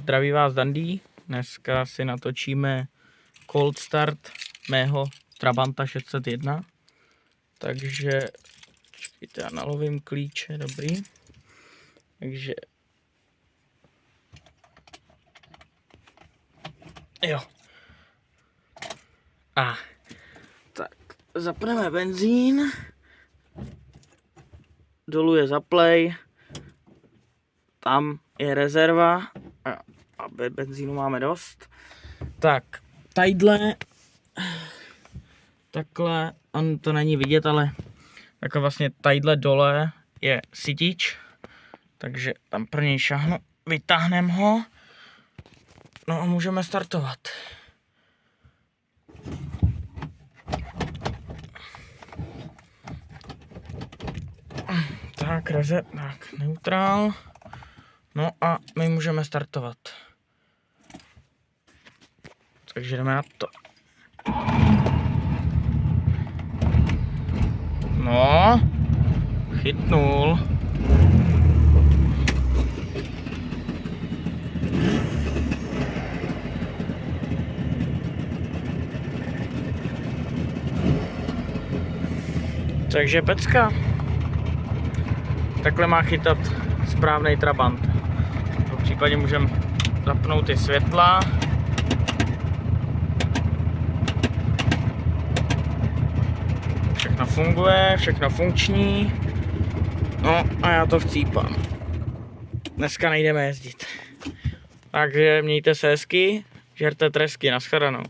Zdraví vás Dandy. Dneska si natočíme cold start mého Trabanta 601. Takže počkejte, já nalovím klíče, dobrý. Takže jo. Tak zapneme benzín. Dolů je zaplej. Tam je rezerva. A benzínu máme dost. Tak, tadyhle. Takhle, on to není vidět, ale takhle vlastně tadyhle dole je sytič. Takže tam pro něj šáhnu, vytáhneme ho. No a můžeme startovat. Tak, tak, neutrál. No a my můžeme startovat. Takže jdeme na to. No, chytnul. Takže pecka. Takhle má chytat správný Trabant. V případě můžeme zapnout ty světla. Všechno funguje, všechno funkční. No a já to chcípám. Dneska nejdeme jezdit. Takže mějte se hezky, žerte tresky, nashledanou.